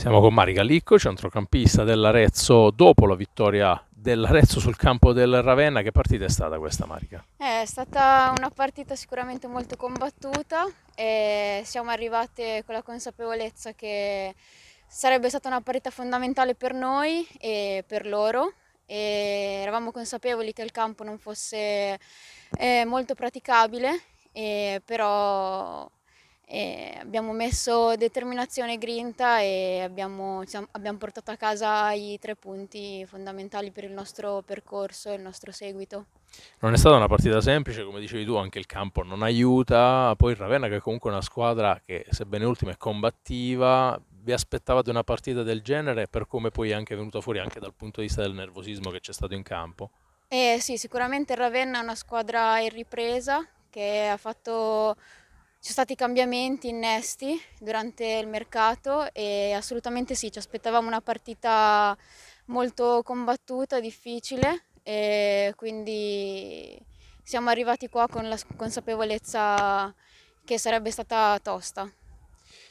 Siamo con Marica Licco, centrocampista dell'Arezzo, dopo la vittoria dell'Arezzo sul campo del Ravenna. Che partita è stata questa, Marica? È stata una partita sicuramente molto combattuta e siamo arrivate con la consapevolezza che sarebbe stata una partita fondamentale per noi e per loro e eravamo consapevoli che il campo non fosse molto praticabile, però abbiamo messo determinazione e grinta e abbiamo portato a casa i 3 punti fondamentali per il nostro percorso e il nostro seguito. Non è stata una partita semplice, come dicevi tu, anche il campo non aiuta. Poi il Ravenna, che è comunque una squadra che, sebbene ultima, è combattiva. Vi aspettavate una partita del genere per come poi è anche venuta fuori anche dal punto di vista del nervosismo che c'è stato in campo? Sì, sicuramente il Ravenna è una squadra in ripresa che ha fatto. Ci sono stati cambiamenti innesti durante il mercato e assolutamente sì, ci aspettavamo una partita molto combattuta, difficile e quindi siamo arrivati qua con la consapevolezza che sarebbe stata tosta.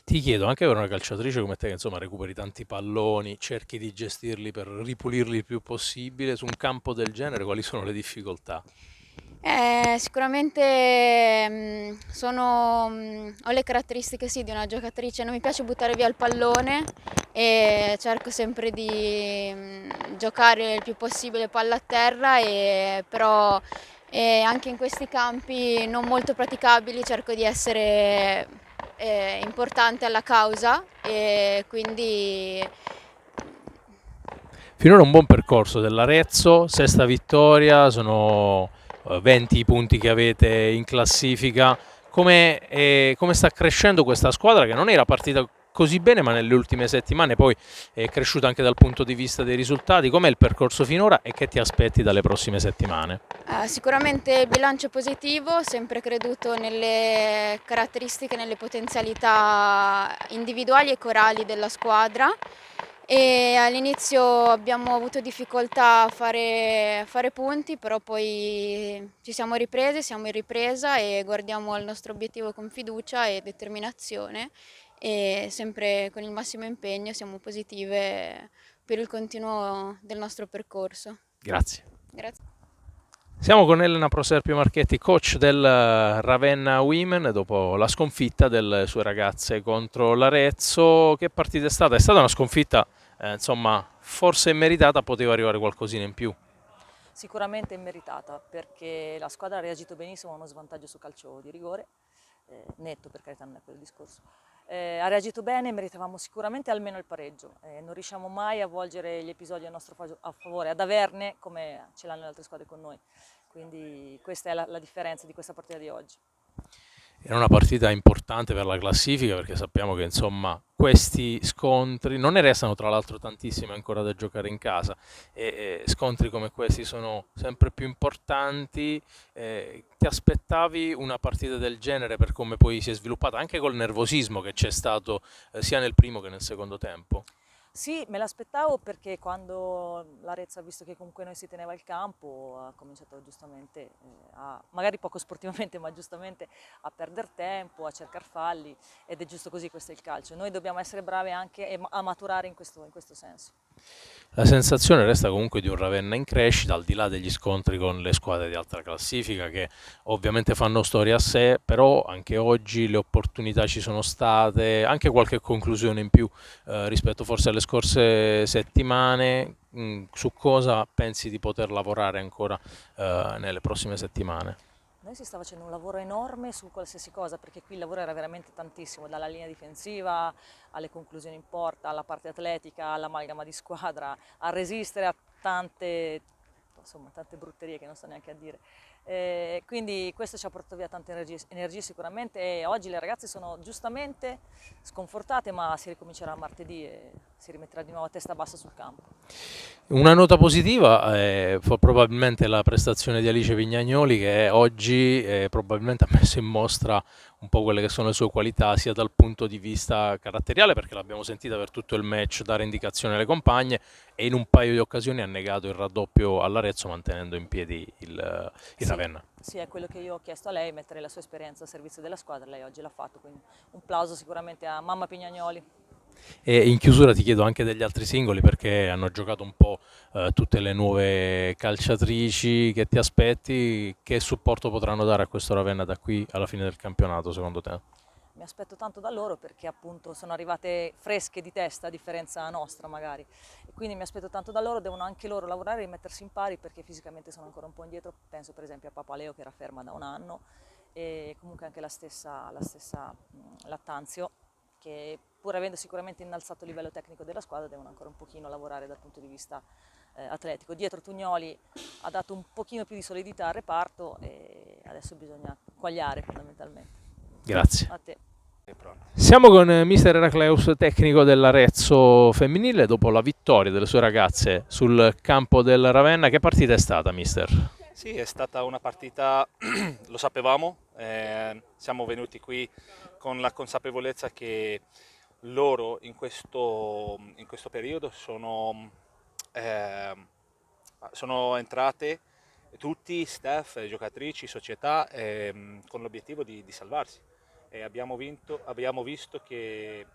Ti chiedo, anche per una calciatrice come te, che insomma recuperi tanti palloni, cerchi di gestirli per ripulirli il più possibile, su un campo del genere, quali sono le difficoltà? Sicuramente ho le caratteristiche sì, di una giocatrice, non mi piace buttare via il pallone e cerco sempre di giocare il più possibile palla a terra, però anche in questi campi non molto praticabili cerco di essere importante alla causa e quindi. Finora un buon percorso dell'Arezzo, sesta vittoria, sono 20 i punti che avete in classifica. Come sta crescendo questa squadra che non era partita così bene, ma nelle ultime settimane poi è cresciuta anche dal punto di vista dei risultati? Com'è il percorso finora e che ti aspetti dalle prossime settimane? Sicuramente il bilancio è positivo, ho sempre creduto nelle caratteristiche, nelle potenzialità individuali e corali della squadra e all'inizio abbiamo avuto difficoltà a fare punti, però poi ci siamo riprese, siamo in ripresa e guardiamo al nostro obiettivo con fiducia e determinazione e sempre con il massimo impegno siamo positive per il continuo del nostro percorso. Grazie. Grazie. Siamo con Elena Proserpio Marchetti, coach del Ravenna Women, dopo la sconfitta delle sue ragazze contro l'Arezzo. Che partita è stata? È stata una sconfitta, insomma, forse meritata, poteva arrivare qualcosina in più. Sicuramente immeritata perché la squadra ha reagito benissimo a uno svantaggio su calcio di rigore, netto per carità non è quello il discorso. Ha reagito bene, meritavamo sicuramente almeno il pareggio, non riusciamo mai a volgere gli episodi a nostro a favore, ad averne come ce l'hanno le altre squadre con noi, quindi questa è la differenza di questa partita di oggi. Era una partita importante per la classifica perché sappiamo che insomma questi scontri non ne restano tra l'altro tantissimi ancora da giocare in casa e scontri come questi sono sempre più importanti. Ti aspettavi una partita del genere per come poi si è sviluppata anche col nervosismo che c'è stato sia nel primo che nel secondo tempo? Sì, me l'aspettavo perché quando l'Arezzo ha visto che comunque noi si teneva il campo ha cominciato giustamente, magari poco sportivamente, ma giustamente a perdere tempo, a cercare falli ed è giusto così, questo è il calcio. Noi dobbiamo essere bravi anche a maturare in questo senso. La sensazione resta comunque di un Ravenna in crescita, al di là degli scontri con le squadre di alta classifica che ovviamente fanno storia a sé, però anche oggi le opportunità ci sono state, anche qualche conclusione in più rispetto forse alle scorse settimane. Su cosa pensi di poter lavorare ancora nelle prossime settimane? Noi si sta facendo un lavoro enorme su qualsiasi cosa, perché qui il lavoro era veramente tantissimo, dalla linea difensiva alle conclusioni in porta, alla parte atletica, all'amalgama di squadra, a resistere a tante, insomma, tante brutterie che non sto neanche a dire. Quindi questo ci ha portato via tante energie sicuramente e oggi le ragazze sono giustamente sconfortate, ma si ricomincerà martedì e si rimetterà di nuovo a testa bassa sul campo. Una nota positiva fu probabilmente la prestazione di Alice Vignagnoli che oggi probabilmente ha messo in mostra un po' quelle che sono le sue qualità sia dal punto di vista caratteriale perché l'abbiamo sentita per tutto il match dare indicazioni alle compagne e in un paio di occasioni ha negato il raddoppio all'Arezzo mantenendo in piedi il Sì, Ravenna. sì, è quello che io ho chiesto a lei, mettere la sua esperienza a servizio della squadra, lei oggi l'ha fatto, quindi un plauso sicuramente a mamma Pignanoli. E in chiusura ti chiedo anche degli altri singoli perché hanno giocato un po' tutte le nuove calciatrici che ti aspetti, che supporto potranno dare a questo Ravenna da qui alla fine del campionato secondo te? Mi aspetto tanto da loro perché appunto sono arrivate fresche di testa a differenza nostra magari, e quindi mi aspetto tanto da loro, devono anche loro lavorare e mettersi in pari perché fisicamente sono ancora un po' indietro, penso per esempio a Papaleo che era ferma da un anno, e comunque anche la stessa Lattanzio, che pur avendo sicuramente innalzato il livello tecnico della squadra devono ancora un pochino lavorare dal punto di vista atletico. Dietro Tugnoli ha dato un pochino più di solidità al reparto e adesso bisogna quagliare fondamentalmente. Grazie. A te. Siamo con Mister Eracleus, tecnico dell'Arezzo femminile, dopo la vittoria delle sue ragazze sul campo del Ravenna. Che partita è stata, Mister? Sì, è stata una partita, lo sapevamo, siamo venuti qui con la consapevolezza che loro in questo periodo sono entrate tutti, staff, giocatrici, società, con l'obiettivo di salvarsi. E abbiamo visto che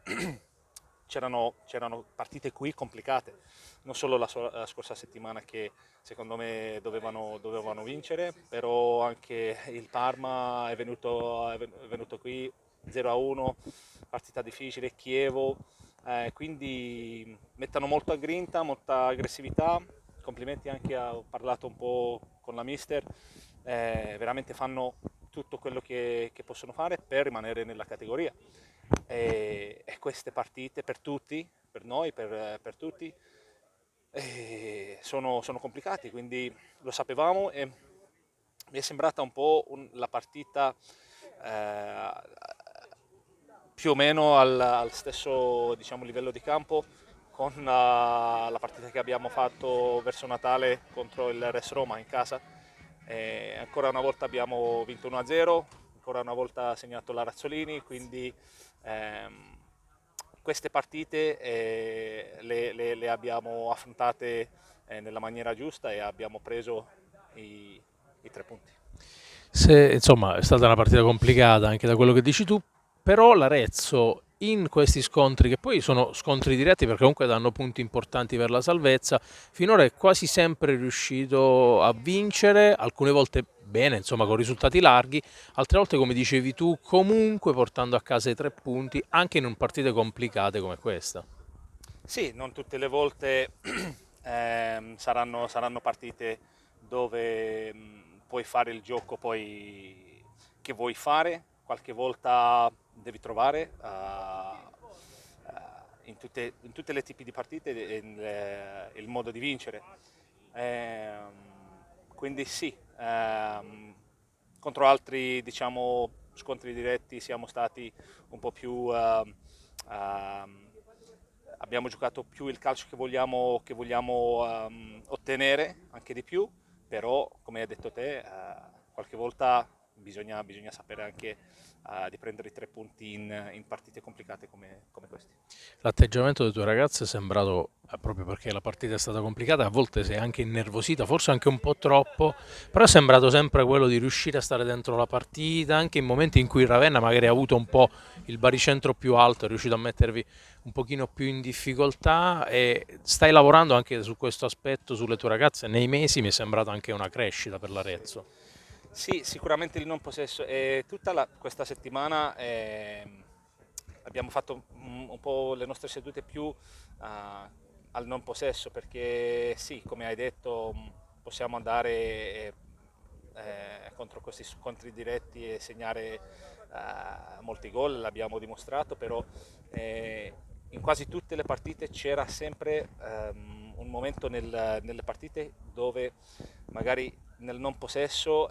c'erano partite qui complicate, non solo la scorsa settimana che secondo me dovevano vincere, però anche il Parma è venuto qui 0-1, partita difficile, Chievo, quindi mettono molta grinta, molta aggressività. Complimenti anche, ho parlato un po' con la mister, veramente fanno tutto quello che possono fare per rimanere nella categoria. E queste partite per tutti, per noi, per tutti, sono complicati, quindi lo sapevamo e mi è sembrata un po' la partita eh, più o meno al stesso, diciamo, livello di campo con la partita che abbiamo fatto verso Natale contro il RS Roma in casa. Ancora una volta abbiamo vinto 1-0, ancora una volta ha segnato la Razzolini, quindi ehm, queste partite le abbiamo affrontate nella maniera giusta e abbiamo preso i 3 punti. Insomma, è stata una partita complicata anche da quello che dici tu, però l'Arezzo in questi scontri, che poi sono scontri diretti perché comunque danno punti importanti per la salvezza, finora è quasi sempre riuscito a vincere, alcune volte bene, insomma con risultati larghi, altre volte come dicevi tu comunque portando a casa i 3 punti anche in partite complicate come questa. Sì, non tutte le volte saranno partite dove puoi fare il gioco poi che vuoi fare, qualche volta devi trovare in tutte le tipi di partite il modo di vincere. Quindi sì, contro altri diciamo, scontri diretti siamo stati un po' più abbiamo giocato più il calcio che vogliamo ottenere, anche di più, però come hai detto te, qualche volta bisogna sapere anche di prendere i 3 punti in partite complicate come queste. L'atteggiamento delle tue ragazze è sembrato, proprio perché la partita è stata complicata, a volte sei anche innervosita, forse anche un po' troppo, però è sembrato sempre quello di riuscire a stare dentro la partita, anche in momenti in cui il Ravenna magari ha avuto un po' il baricentro più alto, è riuscito a mettervi un pochino più in difficoltà e stai lavorando anche su questo aspetto sulle tue ragazze. Nei mesi mi è sembrato anche una crescita per l'Arezzo. Sì, sicuramente il non possesso. Questa settimana abbiamo fatto un po' le nostre sedute più al non possesso perché sì, come hai detto, possiamo andare contro questi scontri diretti e segnare molti gol, l'abbiamo dimostrato, però in quasi tutte le partite c'era sempre un momento nelle partite dove magari nel non possesso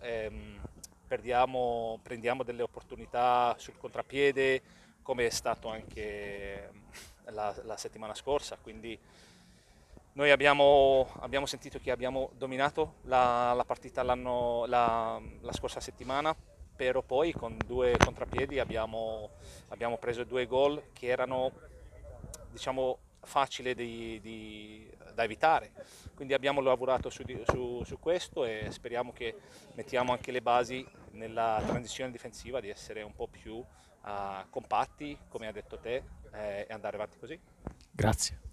prendiamo delle opportunità sul contrapiede, come è stato anche la settimana scorsa. Quindi noi abbiamo sentito che abbiamo dominato la partita la scorsa settimana, però poi con 2 contrapiedi abbiamo preso 2 gol che erano, diciamo, facili da evitare. Quindi abbiamo lavorato su questo e speriamo che mettiamo anche le basi nella transizione difensiva di essere un po' più compatti, come ha detto te, e andare avanti così. Grazie.